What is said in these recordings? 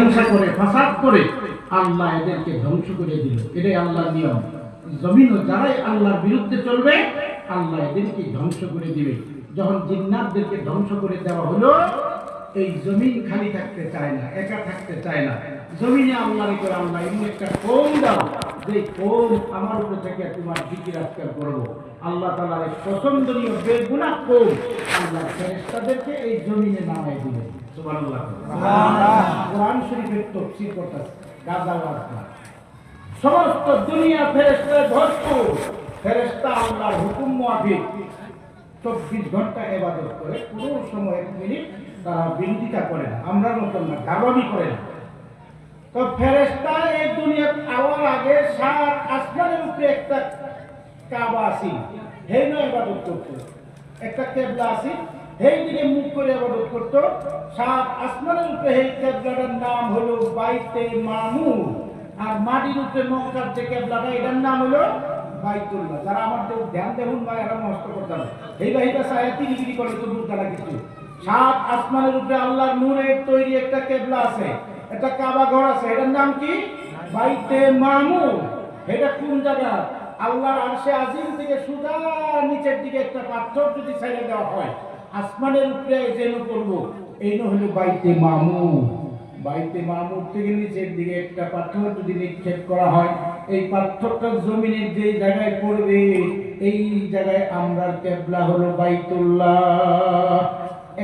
মীমাংসা করে ফাসাদ করে আল্লাহ এদেরকে ধ্বংস করে দিল। এটাই আল্লাহর নিয়ম। জমিনও যারাই আল্লাহর বিরুদ্ধে চলবে আল্লাহ এদেরকে ধ্বংস করে দিবে। যখন জিন্নাতদেরকে ধ্বংস করে দেওয়া হলো, এই জমিন খালি থাকতে চায় না, একা থাকতে চায় না। জমিনে আল্লাহর করে আল্লাহ এমন একটা কওম দাও যে কওম আমার উপর থেকে তোমার জিকির আজকাল করবো। আল্লাহ তাআলার এই পছন্দনীয় বেগুনাহ কওম আল্লাহ ফেরেশতাদেরকে এই জমিনে নামায় দিলেন। সুবহানাল্লাহ। কোরআন শরীফের তাফসীর করতেছে গাজাওয়াত না, সমস্ত দুনিয়া ফেরেশতায় ভরপুর। ফেরেশতা আল্লাহর হুকুম মোতাবেক 24 ঘন্টা ইবাদত করে, কোনো সময় 1 মিনিট তারা বিরোধিতা করে না, আমরা মতন না, দাবাবি করে না। তো ফেরেশতা এই দুনিয়ার আওয়ার আগে 7 আসমানের উপরে একটা কাবা আছে, হেন ইবাদত করতো। একটা কিবলা আছে, সেই দিকে মুখ করে ইবাদত করতো। 7 আসমানের উপরে এই কিবলাটার নাম হলো বাইতে মামুর, আর মাটির উপরে মক্কার যে কিবলাটা এটার নাম হলো বাইতুল্লাহ। যারা আমাদের ধ্যান দেবুন বা এরা নষ্ট করতে না, এই বাহিটা সায়া তিরিগিরি করে তো বুঝতে না কিছু। 7 আসমানের উপরে আল্লাহর নূরের তৈরি একটা কিবলা আছে, একটা কাবা ঘর আছে, এটার নাম কি? বাইতে মামুর। এটা কোন জায়গা? আল্লাহর আরশে আজিম থেকে সোজা নিচের দিকে একটা পাথর যদি ছেড়ে দেওয়া হয়, আসমানের উপরে যেন করবো, এই হলো বাইতে মামুর। বাইতে মামুর থেকে নিচের দিকে একটা পাথর যদি নিক্ষেপ করা হয়, এই পাথরটা জমিনের যে জায়গায় পড়বে, এই জায়গায় আমরা কিবলা হলো বাইতুল্লাহ।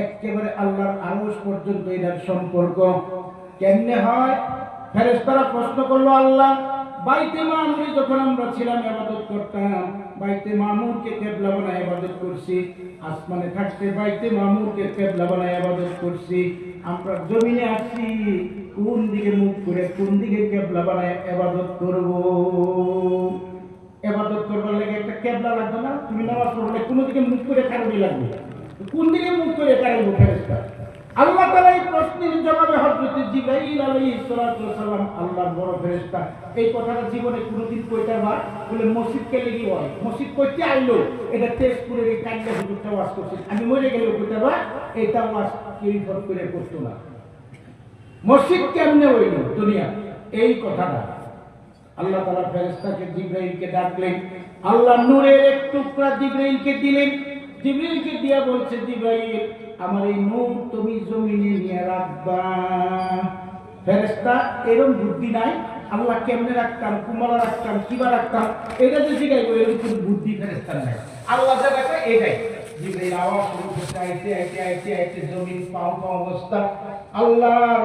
একেবারে আল্লাহর আরশ পর্যন্ত এটার সম্পর্ক। কেমনে হয়? ফেরেশতারা প্রশ্ন করলো, আল্লাহ বাইতে মামুরে যখন আমরা ছিলাম ইবাদত করতাম, বাইতে মামুরকে কিবলা বানায় ইবাদত করছি, আসমানে থাকতে বাইতে মামুরকে কিবলা বানায় ইবাদত করছি, আমরা জমিনে আসছি কোন দিকে মুখ করে কোন দিকে কিবলা বানায় ইবাদত করব? ইবাদত করবার লাগে একটা কিবলা লাগবে না? তুমি নামাজ পড়লে কোন দিকে মুখ করে কারণই লাগবে, কোন দিকে মুখ করে কারণ ফেরেশতা। আল্লাহ তাআলা এই প্রশ্নের জবাবে হযরত জিবরাইল আলাইহিস সালাতু ওয়াস সালাম, আল্লাহর বড় ফেরেশতা, এই কথাটা জীবনে কোনোদিন কইতে পার? বলে মসজিদকে লেগে হয়, মসজিদ কইতে আইলো, এটা তেজপুরের এই কান্ডা হুজুরটা ওয়াজ করছে, আমি মরে গেলেও কইতে পার, এটা ওয়াজ কেউ ফট করে করতো না। মসজিদ কেমনে হইল দুনিয়া? এই কথাটা আল্লাহ তাআলা ফেরেশতাকে জিবরাইলকে ডাকলেন, আল্লাহ নূরের এক টুকরা জিবরাইলকে দিলেন। জিবরাইলকে দিয়া বলছে, জিবরাইল আমার এই নূর তুমি জমিনে নিয়ে রাখবা। ফেরেশতা এরকম বুদ্ধি নাই, আল্লাহ কেমনে রাখতাম, কুমারা রাখতাম, কিবা রাখতাম, এটা যে শিখাইবো এরকম বুদ্ধি ফেরেশতার নাই। আল্লাহ যা রাখে এটাই। জিবরাইল আওয়াজ শুরু করতে আইতে আইতে আইতে আইতে জমিন পাও পাও অবস্থা, আল্লাহর